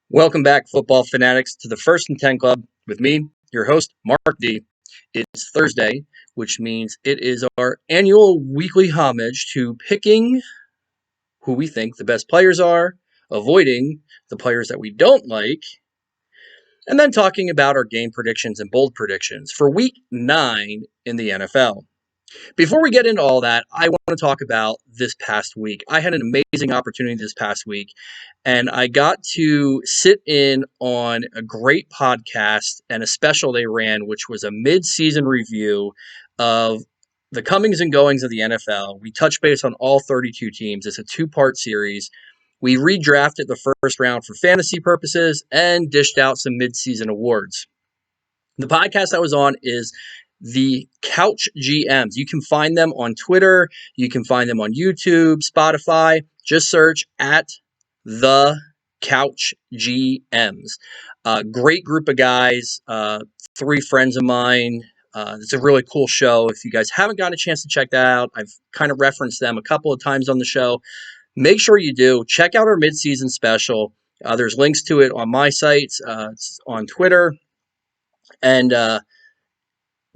Welcome back, football fanatics, to the First and 10 Club with me, your host, Mark D. It's Thursday, which means it is our annual weekly homage to picking who we think the best players are, avoiding the players that we don't like, and then talking about our game predictions and bold predictions for Week 9 in the NFL. Before we get into all that, I want to talk about this past week. I had an amazing opportunity this past week, and I got to sit in on a great podcast and a special they ran, which was a mid-season review of the comings and goings of the NFL. We touched base on all 32 teams. It's a two-part series. We redrafted the first round for fantasy purposes and dished out some mid-season awards. The podcast I was on is the Couch GMs. You can find them on Twitter. You can find them on YouTube, Spotify. Just search at the Couch GMs. Great group of guys. Three friends of mine. It's a really cool show. If you guys haven't gotten a chance to check that out, I've kind of referenced them a couple of times on the show. Make sure you do. Check out our mid-season special. There's links to it on my sites. It's on Twitter. And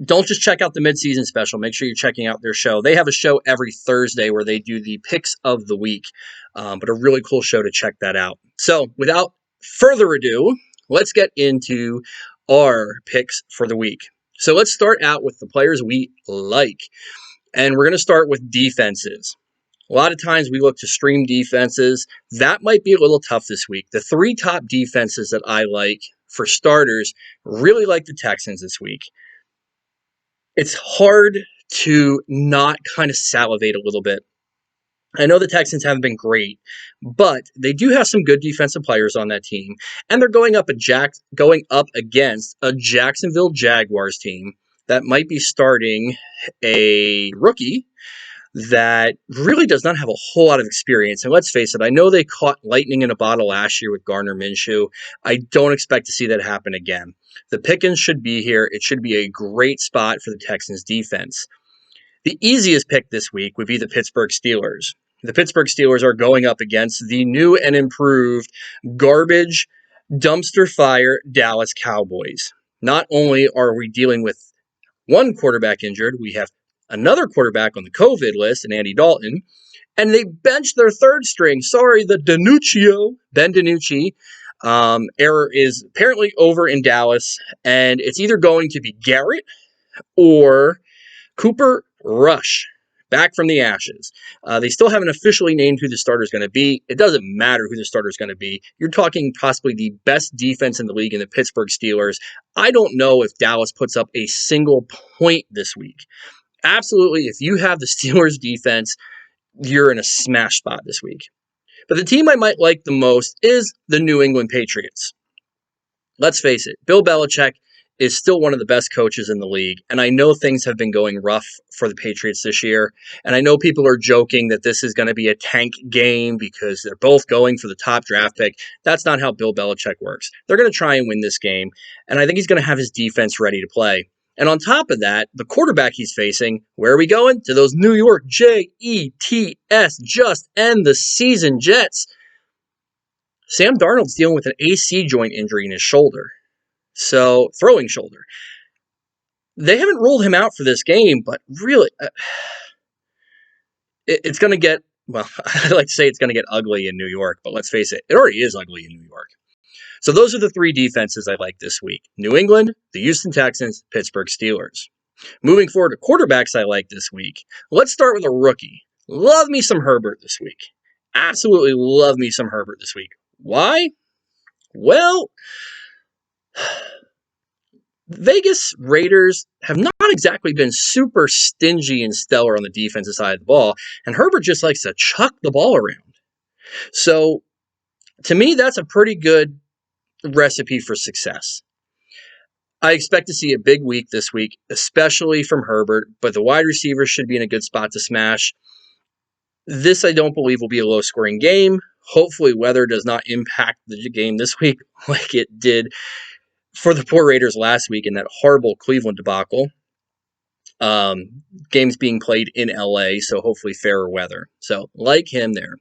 don't just check out the mid-season special. Make sure you're checking out their show. They have a show every Thursday where they do the picks of the week, but a really cool show to check that out. So without further ado, let's get into our picks for the week. So let's start out with the players we like, and we're going to start with defenses. A lot of times we look to stream defenses. That might be a little tough this week. The three top defenses that I like for starters, really like the Texans this week. It's hard to not kind of salivate a little bit. I know the Texans haven't been great, but they do have some good defensive players on that team, and they're going up against a Jacksonville Jaguars team that might be starting a rookie that really does not have a whole lot of experience. And let's face it, I know they caught lightning in a bottle last year with Gardner Minshew. I don't expect to see that happen again. The Pickens should be here. It should be a great spot for the Texans defense. The easiest pick this week would be the Pittsburgh Steelers. The Pittsburgh Steelers are going up against the new and improved garbage, dumpster fire Dallas Cowboys. Not only are we dealing with one quarterback injured, we have another quarterback on the COVID list, and Andy Dalton, and they benched their third string. Sorry, the Ben DiNucci. Error is apparently over in Dallas, and it's either going to be Garrett or Cooper Rush, back from the ashes. They still haven't officially named who the starter is going to be. It doesn't matter who the starter is going to be. You're talking possibly the best defense in the league in the Pittsburgh Steelers. I don't know if Dallas puts up a single point this week. Absolutely, if you have the Steelers defense, you're in a smash spot this week. But the team I might like the most is the New England Patriots. Let's face it, Bill Belichick is still one of the best coaches in the league, and I know things have been going rough for the Patriots this year, and I know people are joking that this is going to be a tank game because they're both going for the top draft pick. That's not how Bill Belichick works. They're going to try and win this game, and I think he's going to have his defense ready to play. And on top of that, the quarterback he's facing, where are we going? To those New York Jets, just end the season Jets. Sam Darnold's dealing with an AC joint injury in his shoulder. So, throwing shoulder. They haven't ruled him out for this game, but really, it's going to get, well, I like to say it's going to get ugly in New York, but let's face it, it already is ugly in New York. So those are the three defenses I like this week. New England, the Houston Texans, Pittsburgh Steelers. Moving forward to quarterbacks I like this week. Let's start with a rookie. Love me some Herbert this week. Absolutely love me some Herbert this week. Why? Well, Vegas Raiders have not exactly been super stingy and stellar on the defensive side of the ball, and Herbert just likes to chuck the ball around. So, to me, that's a pretty good recipe for success. I expect to see a big week this week, especially from Herbert, but the wide receivers should be in a good spot to smash. This, I don't believe, will be a low-scoring game. Hopefully, weather does not impact the game this week like it did for the poor Raiders last week in that horrible Cleveland debacle. Games being played in LA, so hopefully fairer weather. So, like him there.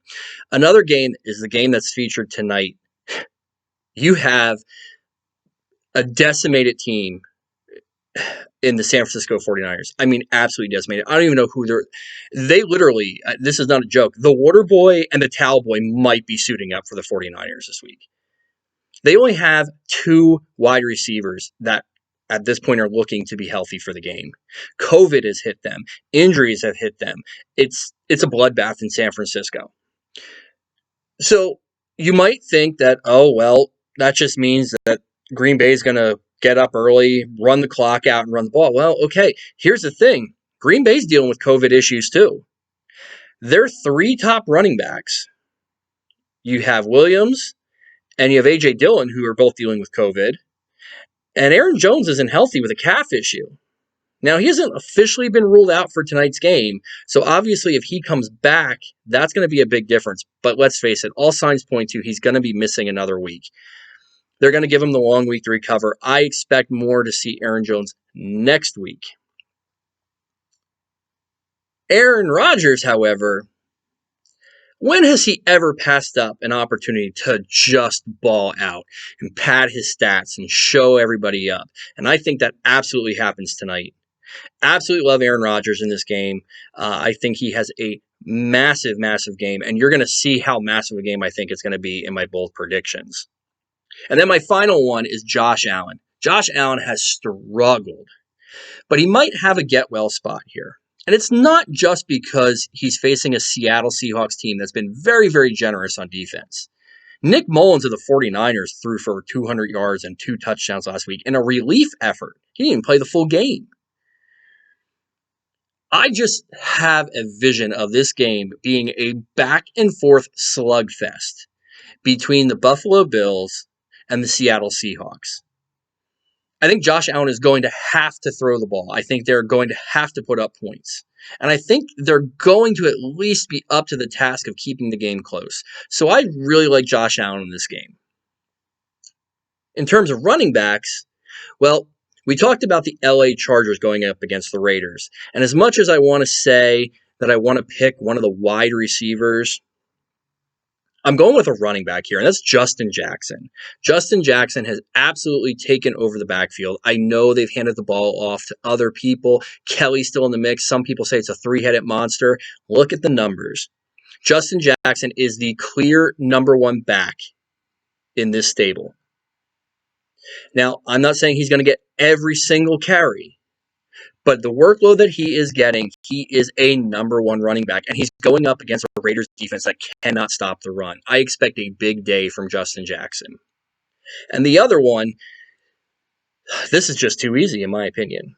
Another game is the game that's featured tonight. You have a decimated team in the San Francisco 49ers. I mean, absolutely decimated. I don't even know who they literally, this is not a joke, the Water Boy and the Towel Boy might be suiting up for the 49ers this week. They only have 2 wide receivers that at this point are looking to be healthy for the game. COVID has hit them. Injuries have hit them. It's a bloodbath in San Francisco. So you might think that, oh, well, that just means that Green Bay is going to get up early, run the clock out, and run the ball. Well, okay, here's the thing. Green Bay's dealing with COVID issues too. Their 3 top running backs, you have Williams and you have A.J. Dillon, who are both dealing with COVID. And Aaron Jones isn't healthy with a calf issue. Now, he hasn't officially been ruled out for tonight's game, so obviously if he comes back, that's going to be a big difference. But let's face it, all signs point to he's going to be missing another week. They're going to give him the long week to recover. I expect more to see Aaron Jones next week. Aaron Rodgers, however, when has he ever passed up an opportunity to just ball out and pad his stats and show everybody up? And I think that absolutely happens tonight. Absolutely love Aaron Rodgers in this game. I think he has a massive, massive game, and you're going to see how massive a game I think it's going to be in my bold predictions. And then my final one is Josh Allen. Josh Allen has struggled, but he might have a get-well spot here. And it's not just because he's facing a Seattle Seahawks team that's been very, very generous on defense. Nick Mullins of the 49ers threw for 200 yards and 2 touchdowns last week in a relief effort. He didn't even play the full game. I just have a vision of this game being a back-and-forth slugfest between the Buffalo Bills and the Seattle Seahawks. I think Josh Allen is going to have to throw the ball. I think they're going to have to put up points. And I think they're going to at least be up to the task of keeping the game close. So I really like Josh Allen in this game. In terms of running backs, well, we talked about the LA Chargers going up against the Raiders. And as much as I want to say that I want to pick one of the wide receivers, I'm going with a running back here, and that's Justin Jackson. Justin Jackson has absolutely taken over the backfield. I know they've handed the ball off to other people. Kelly's still in the mix. Some people say it's a 3-headed monster. Look at the numbers. Justin Jackson is the clear number 1 back in this stable. Now, I'm not saying he's going to get every single carry, but the workload that he is getting, he is a number 1 running back, and he's going up against a Raiders defense that cannot stop the run. I expect a big day from Justin Jackson. And the other one, this is just too easy in my opinion.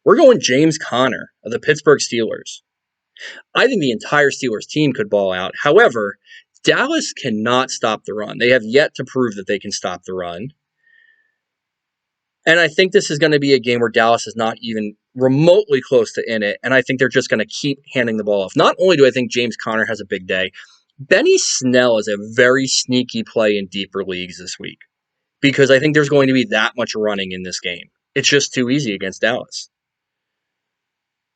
We're going James Conner of the Pittsburgh Steelers. I think the entire Steelers team could ball out. However, Dallas cannot stop the run. They have yet to prove that they can stop the run. And I think this is going to be a game where Dallas is not even remotely close to in it, and I think they're just going to keep handing the ball off. Not only do I think James Conner has a big day, Benny Snell is a very sneaky play in deeper leagues this week because I think there's going to be that much running in this game. It's just too easy against Dallas.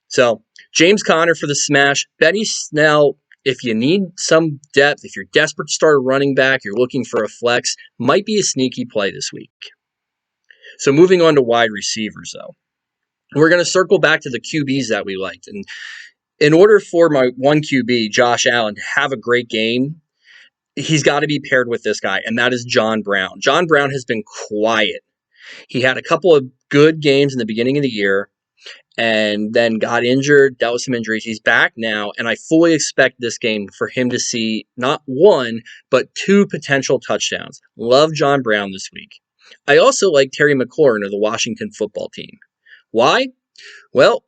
So, James Conner for the smash. Benny Snell, if you need some depth, if you're desperate to start a running back, you're looking for a flex, might be a sneaky play this week. So moving on to wide receivers, though. We're going to circle back to the QBs that we liked. And in order for my 1 QB, Josh Allen, to have a great game, he's got to be paired with this guy, and that is John Brown. John Brown has been quiet. He had a couple of good games in the beginning of the year and then got injured, dealt with some injuries. He's back now, and I fully expect this game for him to see not 1, but 2 potential touchdowns. Love John Brown this week. I also like Terry McLaurin of the Washington football team. Why? Well,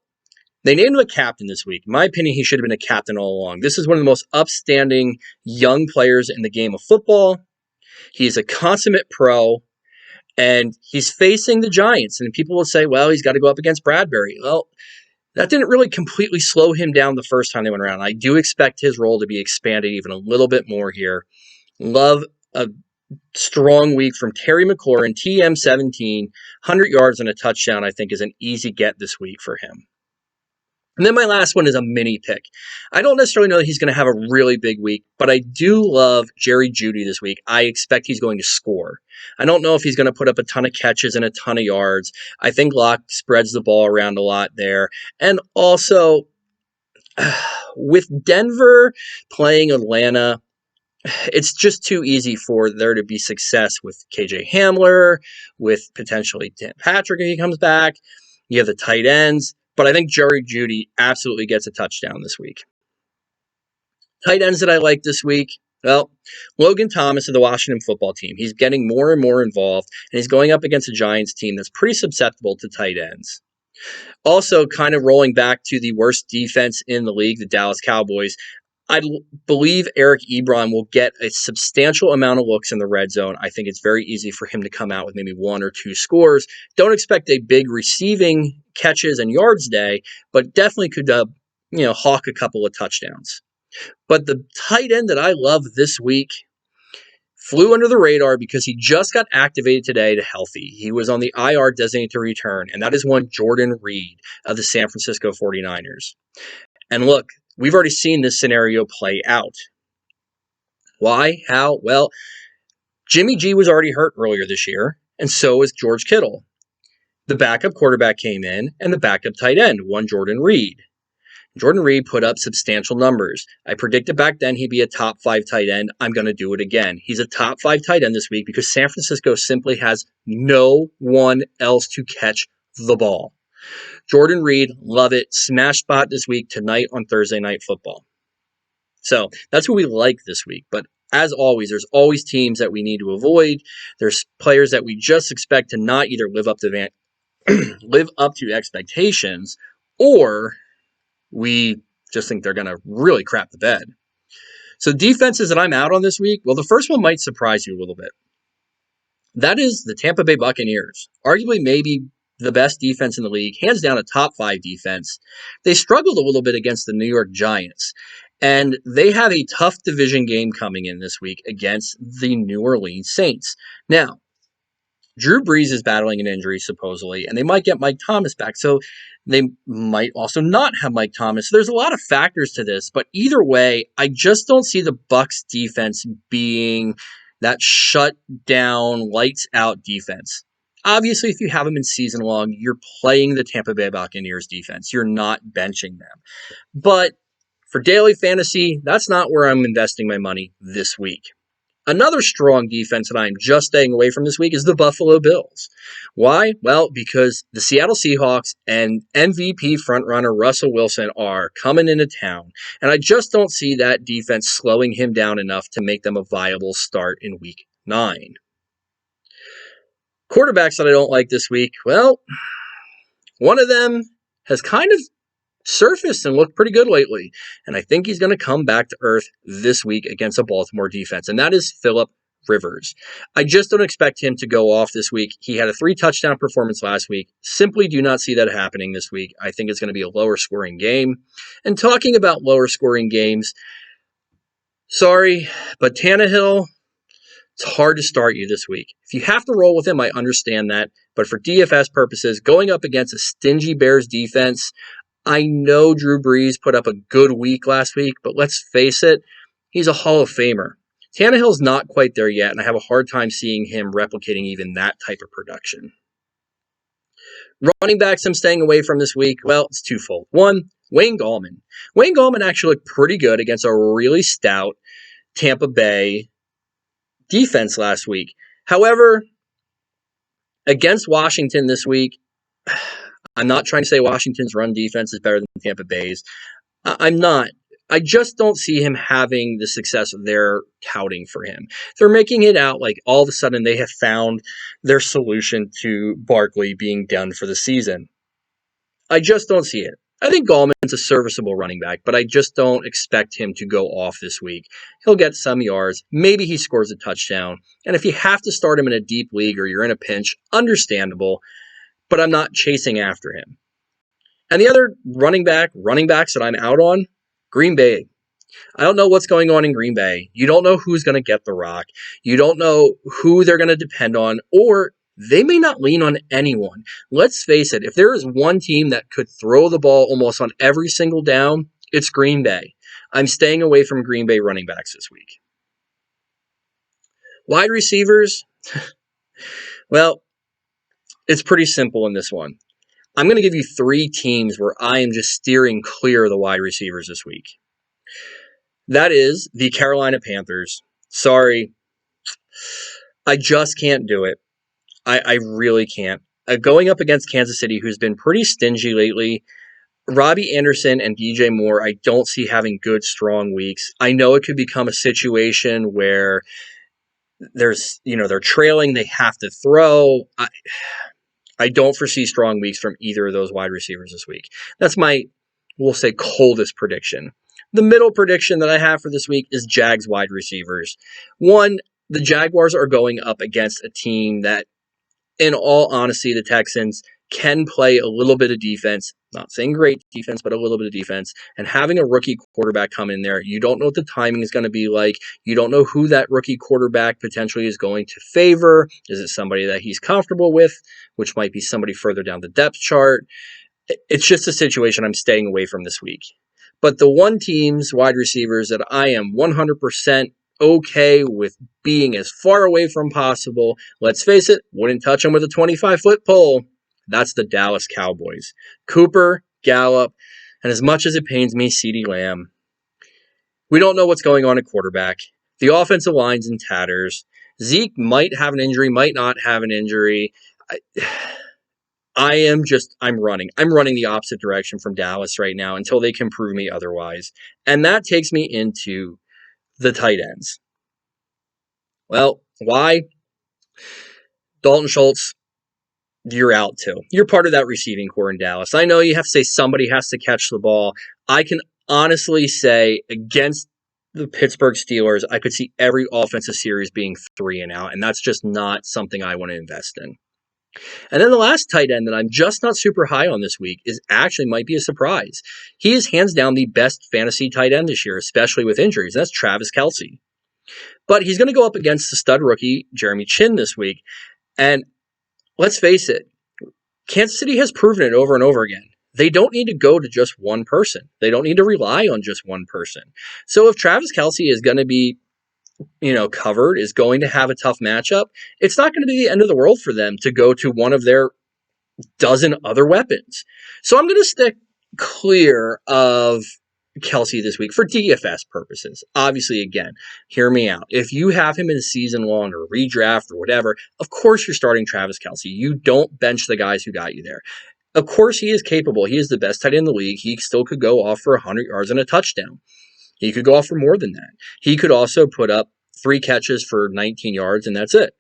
they named him a captain this week. In my opinion, he should have been a captain all along. This is one of the most upstanding young players in the game of football. He is a consummate pro, and he's facing the Giants. And people will say, well, he's got to go up against Bradbury. Well, that didn't really completely slow him down the first time they went around. I do expect his role to be expanded even a little bit more here. Love a strong week from Terry McLaurin, TM17, 100 yards and a touchdown, I think is an easy get this week for him. And then my last one is a mini pick. I don't necessarily know that he's going to have a really big week, but I do love Jerry Jeudy this week. I expect he's going to score. I don't know if he's going to put up a ton of catches and a ton of yards. I think Locke spreads the ball around a lot there. And also, with Denver playing Atlanta, it's just too easy for there to be success with KJ Hamler, with potentially Tim Patrick if he comes back. You have the tight ends. But I think Jerry Jeudy absolutely gets a touchdown this week. Tight ends that I like this week, well, Logan Thomas of the Washington football team. He's getting more and more involved, and he's going up against a Giants team that's pretty susceptible to tight ends. Also, kind of rolling back to the worst defense in the league, the Dallas Cowboys. I believe Eric Ebron will get a substantial amount of looks in the red zone. I think it's very easy for him to come out with maybe 1 or 2 scores. Don't expect a big receiving catches and yards day, but definitely could hawk a couple of touchdowns. But the tight end that I love this week flew under the radar because he just got activated today to healthy. He was on the IR designated to return, and that is one Jordan Reed of the San Francisco 49ers. And look, we've already seen this scenario play out. Why? How? Well, Jimmy G was already hurt earlier this year, and so was George Kittle. The backup quarterback came in, and the backup tight end, one Jordan Reed. Jordan Reed put up substantial numbers. I predicted back then he'd be a top 5 tight end. I'm going to do it again. He's a top 5 tight end this week because San Francisco simply has no one else to catch the ball. Jordan Reed, love it. Smash spot this week tonight on Thursday Night Football. So that's who we like this week. But as always, there's always teams that we need to avoid. There's players that we just expect to not either live up to expectations, or we just think they're going to really crap the bed. So defenses that I'm out on this week, well, the first one might surprise you a little bit. That is the Tampa Bay Buccaneers. Arguably maybe the best defense in the league, hands down a top 5 defense. They struggled a little bit against the New York Giants, and they have a tough division game coming in this week against the New Orleans Saints. Now, Drew Brees is battling an injury, supposedly, and they might get Mike Thomas back, so they might also not have Mike Thomas. So there's a lot of factors to this, but either way, I just don't see the Bucs defense being that shut down, lights out defense. Obviously, if you have them in season long, you're playing the Tampa Bay Buccaneers defense. You're not benching them. But for daily fantasy, that's not where I'm investing my money this week. Another strong defense that I'm just staying away from this week is the Buffalo Bills. Why? Well, because the Seattle Seahawks and MVP frontrunner Russell Wilson are coming into town, and I just don't see that defense slowing him down enough to make them a viable start in Week 9. Quarterbacks that I don't like this week, well, one of them has kind of surfaced and looked pretty good lately, and I think he's going to come back to earth this week against a Baltimore defense, and that is Phillip Rivers. I just don't expect him to go off this week. He had a 3-touchdown performance last week. Simply do not see that happening this week. I think it's going to be a lower scoring game. And talking about lower scoring games, sorry, but Tannehill, it's hard to start you this week. If you have to roll with him, I understand that. But for DFS purposes, going up against a stingy Bears defense, I know Drew Brees put up a good week last week, but let's face it, he's a Hall of Famer. Tannehill's not quite there yet, and I have a hard time seeing him replicating even that type of production. Running backs I'm staying away from this week, well, it's twofold. One, Wayne Gallman. Wayne Gallman actually looked pretty good against a really stout Tampa Bay defense last week. However, against Washington this week, I'm not trying to say Washington's run defense is better than Tampa Bay's. I'm not. I just don't see him having the success they're touting for him. They're making it out like all of a sudden they have found their solution to Barkley being done for the season. I just don't see it. I think Gallman's a serviceable running back, but I just don't expect him to go off this week. He'll get some yards. Maybe he scores a touchdown. And if you have to start him in a deep league or you're in a pinch, understandable, but I'm not chasing after him. And the other running backs that I'm out on, Green Bay. I don't know what's going on in Green Bay. You don't know who's going to get the rock. You don't know who they're going to depend on, or they may not lean on anyone. Let's face it, if there is one team that could throw the ball almost on every single down, it's Green Bay. I'm staying away from Green Bay running backs this week. Wide receivers, well, it's pretty simple in this one. I'm going to give you 3 teams where I am just steering clear of the wide receivers this week. That is the Carolina Panthers. Sorry, I just can't do it. I really can't. Going up against Kansas City, who's been pretty stingy lately, Robbie Anderson and DJ Moore, I don't see having good, strong weeks. I know it could become a situation where they're trailing, they have to throw. I don't foresee strong weeks from either of those wide receivers this week. That's my, we'll say, coldest prediction. The middle prediction that I have for this week is Jags wide receivers. One, the Jaguars are going up against a team that, in all honesty, the Texans can play a little bit of defense. Not saying great defense, but a little bit of defense. And having a rookie quarterback come in there, you don't know what the timing is going to be like. You don't know who that rookie quarterback potentially is going to favor. Is it somebody that he's comfortable with, which might be somebody further down the depth chart? It's just a situation I'm staying away from this week. But the one team's wide receivers that I am 100% okay with being as far away from possible, let's face it, wouldn't touch them with a 25-foot pole. That's the Dallas Cowboys. Cooper, Gallup, and as much as it pains me, CeeDee Lamb. We don't know what's going on at quarterback. The offensive line's in tatters. Zeke might have an injury, might not have an injury. I'm running. I'm running the opposite direction from Dallas right now until they can prove me otherwise. And that takes me into the tight ends. Well, why? Dalton Schultz, you're out too. You're part of that receiving core in Dallas. I know you have to say somebody has to catch the ball. I can honestly say against the Pittsburgh Steelers, I could see every offensive series being 3 and out, and that's just not something I want to invest in. And then the last tight end that I'm just not super high on this week is actually might be a surprise. He is hands down the best fantasy tight end this year, especially with injuries. That's Travis Kelce. But he's going to go up against the stud rookie, Jeremy Chinn, this week. And let's face it, Kansas City has proven it over and over again. They don't need to go to just one person. They don't need to rely on just one person. So if Travis Kelce is going to be covered, is going to have a tough matchup, it's not going to be the end of the world for them to go to one of their dozen other weapons. So I'm going to stick clear of Kelce this week for DFS purposes. Obviously, again, hear me out. If you have him in a season long or redraft or whatever, of course you're starting Travis Kelce. You don't bench the guys who got you there. Of course he is capable. He is the best tight end in the league. He still could go off for 100 yards and a touchdown. He could go off for more than that. He could also put up 3 catches for 19 yards, and that's it.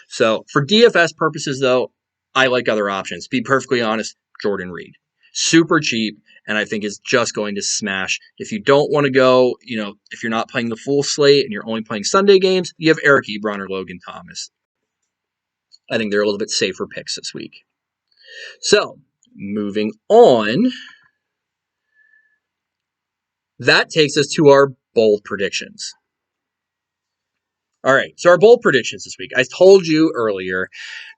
So for DFS purposes, though, I like other options. To be perfectly honest, Jordan Reed. Super cheap, and I think is just going to smash. If you don't want to go, if you're not playing the full slate and you're only playing Sunday games, you have Eric Ebron or Logan Thomas. I think they're a little bit safer picks this week. So, moving on. That takes us to our bold predictions. All right, so our bold predictions this week. I told you earlier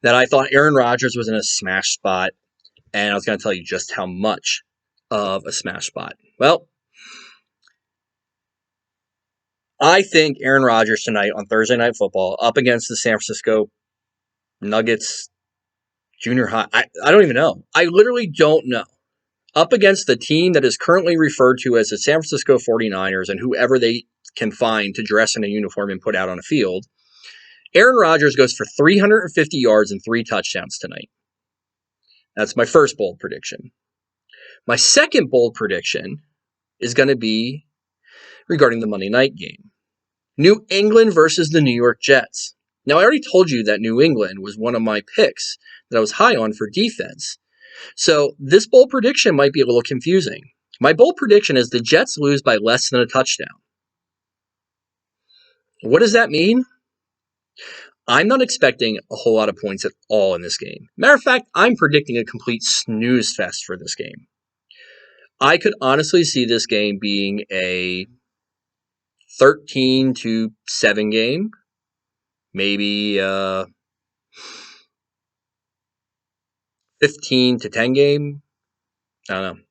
that I thought Aaron Rodgers was in a smash spot, and I was going to tell you just how much of a smash spot. Well, I think Aaron Rodgers tonight on Thursday Night Football up against the San Francisco Nuggets junior high. I don't even know. I literally don't know. Up against the team that is currently referred to as the San Francisco 49ers and whoever they can find to dress in a uniform and put out on a field, Aaron Rodgers goes for 350 yards and 3 touchdowns tonight. That's my first bold prediction. My second bold prediction is going to be regarding the Monday night game. New England versus the New York Jets. Now, I already told you that New England was one of my picks that I was high on for defense. So this bold prediction might be a little confusing. My bold prediction is the Jets lose by less than a touchdown. What does that mean? I'm not expecting a whole lot of points at all in this game. Matter of fact, I'm predicting a complete snooze fest for this game. I could honestly see this game being a 13-7 game. Maybe 15-10 game. I don't know.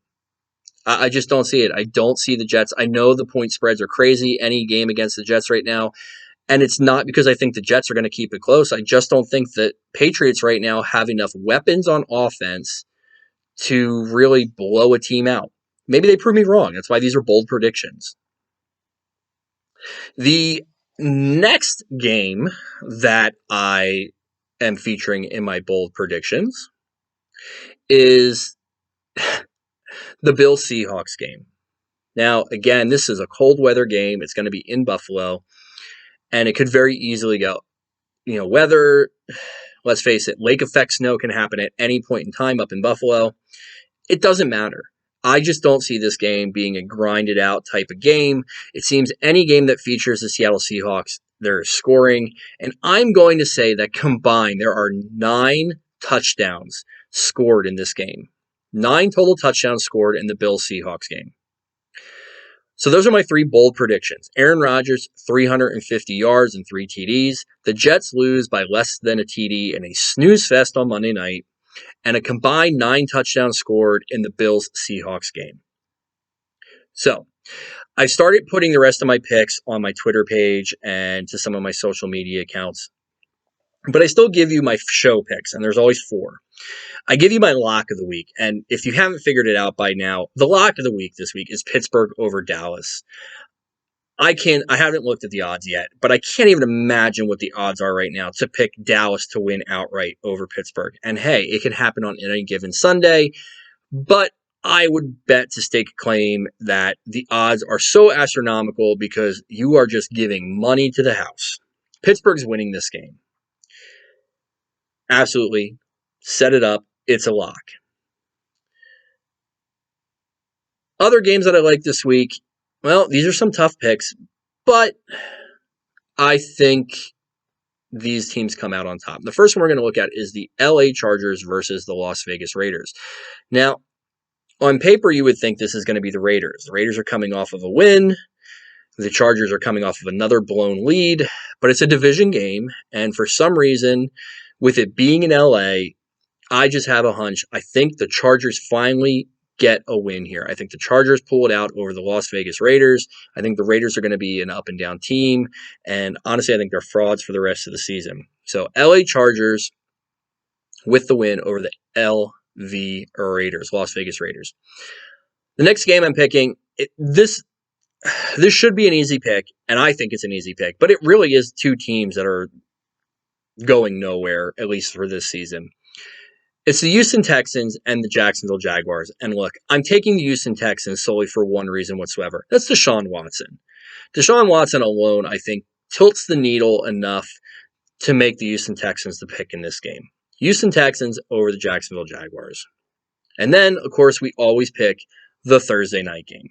I just don't see it. I don't see the Jets. I know the point spreads are crazy. Any game against the Jets right now. And it's not because I think the Jets are going to keep it close. I just don't think that Patriots right now have enough weapons on offense to really blow a team out. Maybe they prove me wrong. That's why these are bold predictions. The next game that I am featuring in my bold predictions is the Bills Seahawks game. Now, again, this is a cold weather game. It's going to be in Buffalo, and it could very easily go. Weather, let's face it, lake effect snow can happen at any point in time up in Buffalo. It doesn't matter. I just don't see this game being a grinded out type of game. It seems any game that features the Seattle Seahawks, they're scoring. And I'm going to say that combined, there are 9 touchdowns scored in this game. 9 total touchdowns scored in the Bills Seahawks game. So those are my 3 bold predictions. Aaron Rodgers, 350 yards and 3 TDs. The Jets lose by less than a TD in a snooze fest on Monday night. And a combined 9 touchdowns scored in the Bills-Seahawks game. So, I started putting the rest of my picks on my Twitter page and to some of my social media accounts. But I still give you my show picks, and there's always 4. I give you my lock of the week, and if you haven't figured it out by now, the lock of the week this week is Pittsburgh over Dallas. I haven't looked at the odds yet, but I can't even imagine what the odds are right now to pick Dallas to win outright over Pittsburgh. And hey, it can happen on any given Sunday, but I would bet to stake a claim that the odds are so astronomical because you are just giving money to the house. Pittsburgh's winning this game. Absolutely. Set it up. It's a lock. Other games that I like this week, well, these are some tough picks, but I think these teams come out on top. The first one we're going to look at is the LA Chargers versus the Las Vegas Raiders. Now, on paper, you would think this is going to be the Raiders. The Raiders are coming off of a win. The Chargers are coming off of another blown lead, but it's a division game, and for some reason, with it being in LA, I just have a hunch. I think the Chargers finally get a win here. I think the Chargers pull it out over the Las Vegas Raiders. I think the Raiders are going to be an up and down team, and honestly, I think they're frauds for the rest of the season. So LA Chargers with the win over the LV Raiders, Las Vegas Raiders. The next game I'm picking, this should be an easy pick, and I think it's an easy pick, but it really is 2 teams that are going nowhere, at least for this season. It's the Houston Texans and the Jacksonville Jaguars. And look, I'm taking the Houston Texans solely for one reason whatsoever. That's Deshaun Watson. Deshaun Watson alone, I think, tilts the needle enough to make the Houston Texans the pick in this game. Houston Texans over the Jacksonville Jaguars. And then, of course, we always pick the Thursday night game.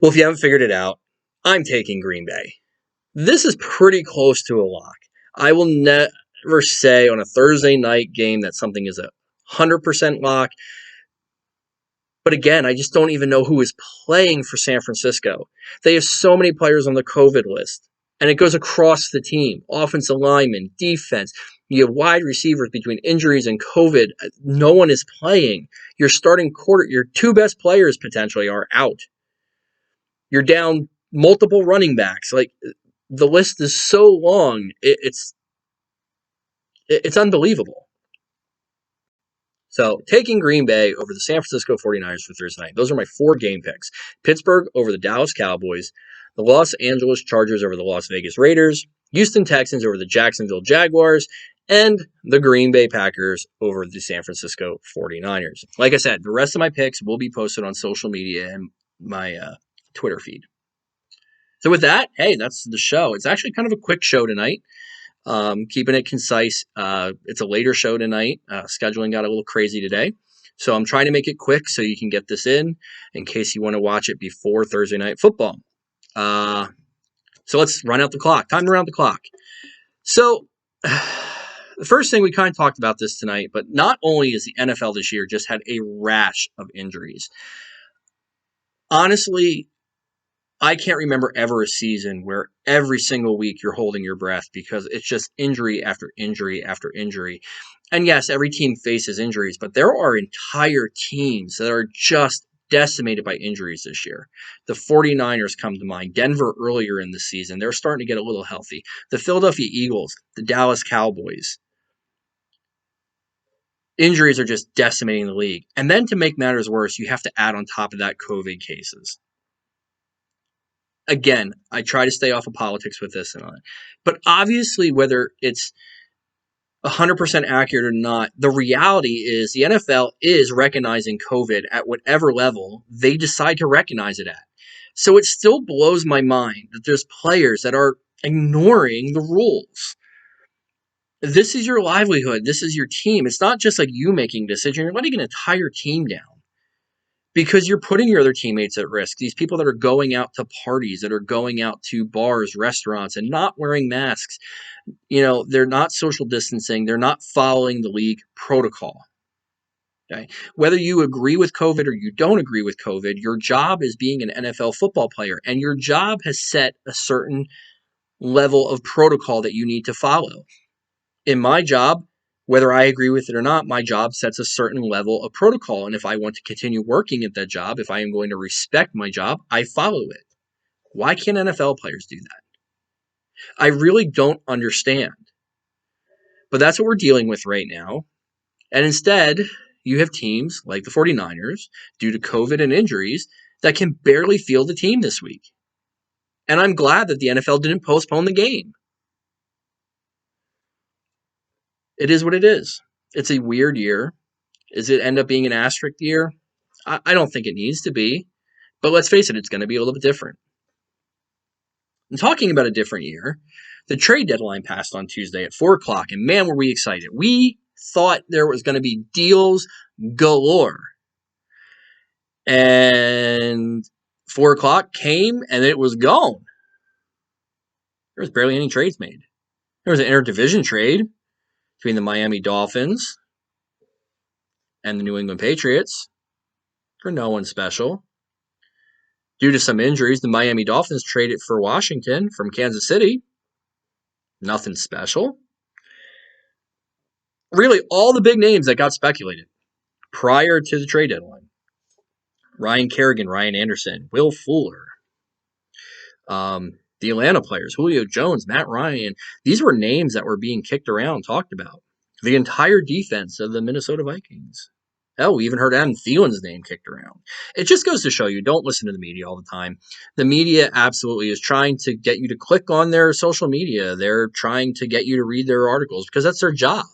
Well, if you haven't figured it out, I'm taking Green Bay. This is pretty close to a lock. I will never say on a Thursday night game that something is 100% lock. But again, I just don't even know who is playing for San Francisco. They have so many players on the COVID list, and it goes across the team. Offensive linemen, defense. You have wide receivers between injuries and COVID. No one is playing. Your starting your 2 best players potentially are out. You're down multiple running backs. Like, the list is so long. It's unbelievable. So, taking Green Bay over the San Francisco 49ers for Thursday night. Those are my 4 game picks. Pittsburgh over the Dallas Cowboys, the Los Angeles Chargers over the Las Vegas Raiders, Houston Texans over the Jacksonville Jaguars, and the Green Bay Packers over the San Francisco 49ers. Like I said, the rest of my picks will be posted on social media and my Twitter feed. So with that, hey, that's the show. It's actually kind of a quick show tonight. Keeping it concise. It's a later show tonight. Scheduling got a little crazy today. So I'm trying to make it quick so you can get this in case you want to watch it before Thursday Night Football. So let's run out the clock. Time to run out the clock. So the first thing, we kind of talked about this tonight, but not only is the NFL this year just had a rash of injuries. Honestly, I can't remember ever a season where every single week you're holding your breath because it's just injury after injury after injury. And yes, every team faces injuries, but there are entire teams that are just decimated by injuries this year. The 49ers come to mind. Denver earlier in the season, they're starting to get a little healthy. The Philadelphia Eagles, the Dallas Cowboys. Injuries are just decimating the league. And then to make matters worse, you have to add on top of that COVID cases. Again, I try to stay off of politics with this and all that. But obviously, whether it's 100% accurate or not, the reality is the NFL is recognizing COVID at whatever level they decide to recognize it at. So it still blows my mind that there's players that are ignoring the rules. This is your livelihood. This is your team. It's not just like you making a decision. You're letting an entire team down because you're putting your other teammates at risk. These people that are going out to parties, that are going out to bars, restaurants, and not wearing masks. They're not social distancing. They're not following the league protocol. Okay? Whether you agree with COVID or you don't agree with COVID, your job is being an NFL football player, and your job has set a certain level of protocol that you need to follow. In my job, whether I agree with it or not, my job sets a certain level of protocol, and if I want to continue working at that job, if I am going to respect my job, I follow it. Why can't NFL players do that? I really don't understand. But that's what we're dealing with right now. And instead, you have teams like the 49ers, due to COVID and injuries, that can barely field the team this week. And I'm glad that the NFL didn't postpone the game. It is what it is. It's a weird year. Does it end up being an asterisk year? I don't think it needs to be. But let's face it, it's going to be a little bit different. And talking about a different year, the trade deadline passed on Tuesday at 4 o'clock, and man, were we excited. We thought there was going to be deals galore. And 4 o'clock came, and it was gone. There was barely any trades made. There was an interdivision trade between the Miami Dolphins and the New England Patriots for no one special. Due to some injuries, the Miami Dolphins traded for Washington from Kansas City. Nothing special. Really, all the big names that got speculated prior to the trade deadline. Ryan Kerrigan, Ryan Anderson, Will Fuller. The Atlanta players, Julio Jones, Matt Ryan. These were names that were being kicked around, talked about. The entire defense of the Minnesota Vikings. Hell, we even heard Adam Thielen's name kicked around. It just goes to show you, don't listen to the media all the time. The media absolutely is trying to get you to click on their social media. They're trying to get you to read their articles because that's their job.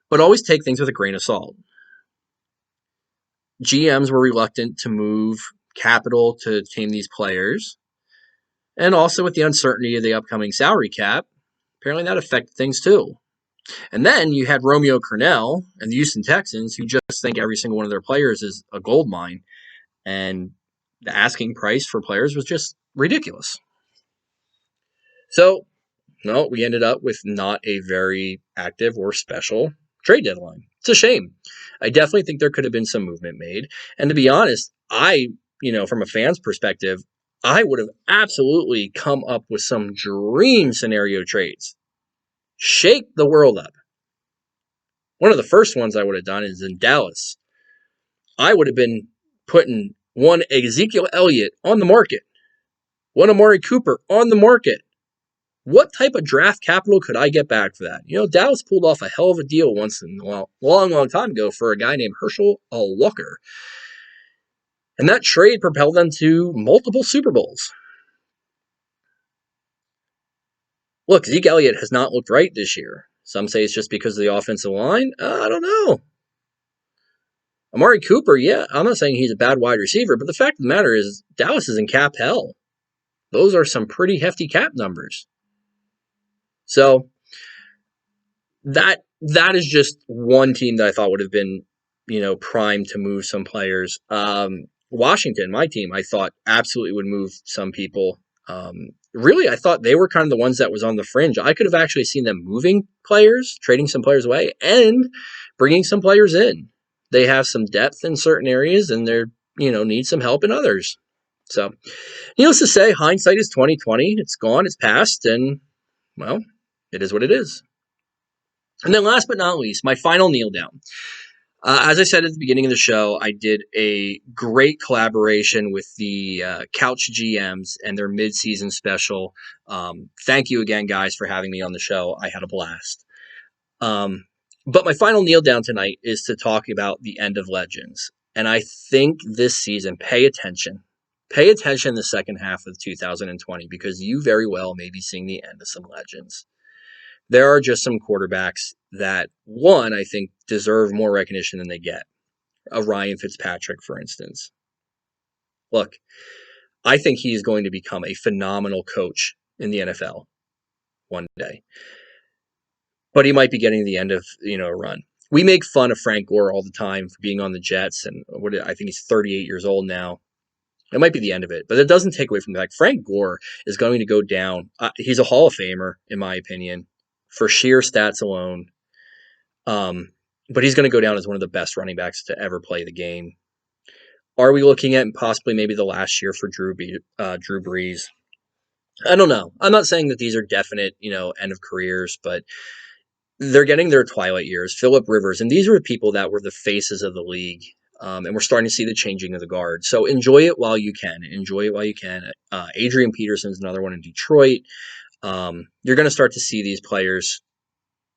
But always take things with a grain of salt. GMs were reluctant to move capital to tame these players. And also with the uncertainty of the upcoming salary cap, apparently that affected things too. And then you had Romeo Crennel and the Houston Texans, who just think every single one of their players is a gold mine. And the asking price for players was just ridiculous. So, no, we ended up with not a very active or special trade deadline. It's a shame. I definitely think there could have been some movement made. And to be honest, from a fan's perspective, I would have absolutely come up with some dream scenario trades. Shake the world up. One of the first ones I would have done is in Dallas. I would have been putting one Ezekiel Elliott on the market, one Amari Cooper on the market. What type of draft capital could I get back for that? Dallas pulled off a hell of a deal once in a while, long time ago for a guy named Herschel Walker. And that trade propelled them to multiple Super Bowls. Look, Zeke Elliott has not looked right this year. Some say it's just because of the offensive line. I don't know. Amari Cooper, yeah, I'm not saying he's a bad wide receiver, but the fact of the matter is Dallas is in cap hell. Those are some pretty hefty cap numbers. So that is just one team that I thought would have been, primed to move some players. Washington, my team, I thought absolutely would move some people. Really, I thought they were kind of the ones that was on the fringe. I could have actually seen them moving players, trading some players away, and bringing some players in. They have some depth in certain areas, and they're, need some help in others. So, needless to say, hindsight is 20/20. It's gone, it's past, and, well, it is what it is. And then last but not least, my final kneel down. As I said at the beginning of the show, I did a great collaboration with the Couch GMs and their mid-season special. Thank you again, guys, for having me on the show. I had a blast. But my final kneel down tonight is to talk about the end of Legends. And I think this season, pay attention. Pay attention the second half of 2020 because you very well may be seeing the end of some Legends. There are just some quarterbacks that, one, I think deserve more recognition than they get. A Ryan Fitzpatrick, for instance. Look, I think he's going to become a phenomenal coach in the NFL one day. But he might be getting the end of, a run. We make fun of Frank Gore all the time for being on the Jets, and I think he's 38 years old now. It might be the end of it, but it doesn't take away from the fact Frank Gore is going to go down. He's a Hall of Famer, in my opinion, for sheer stats alone. But he's going to go down as one of the best running backs to ever play the game. Are we looking at possibly maybe the last year for Drew Brees? I don't know. I'm not saying that these are definite, end of careers, but they're getting their twilight years. Phillip Rivers, and these are the people that were the faces of the league. And we're starting to see the changing of the guard. So enjoy it while you can. Enjoy it while you can. Adrian Peterson's another one in Detroit. You're going to start to see these players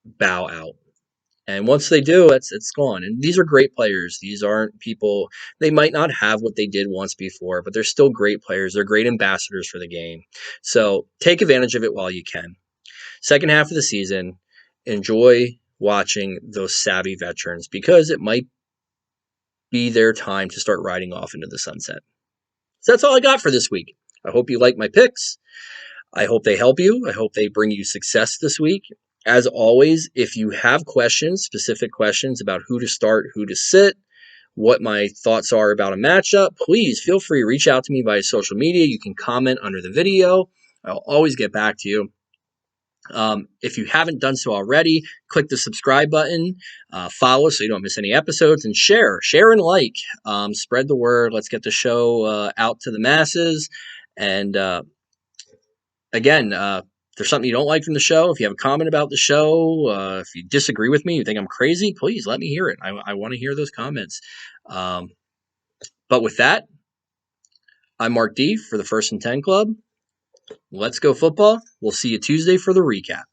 bow out. And once they do, it's gone. And these are great players. These aren't people, they might not have what they did once before, but they're still great players. They're great ambassadors for the game. So take advantage of it while you can. Second half of the season, enjoy watching those savvy veterans because it might be their time to start riding off into the sunset. So that's all I got for this week. I hope you like my picks. I hope they help you. I hope they bring you success this week. As always, if you have questions, specific questions about who to start, who to sit, what my thoughts are about a matchup, please feel free to reach out to me via social media. You can comment under the video. I'll always get back to you. If you haven't done so already, click the subscribe button, follow so you don't miss any episodes, and share and like. Spread the word. Let's get the show out to the masses. And again, if there's something you don't like from the show, if you have a comment about the show, if you disagree with me, you think I'm crazy, please let me hear it. I want to hear those comments. But with that, I'm Mark D for the First and 10 Club. Let's go football. We'll see you Tuesday for the recap.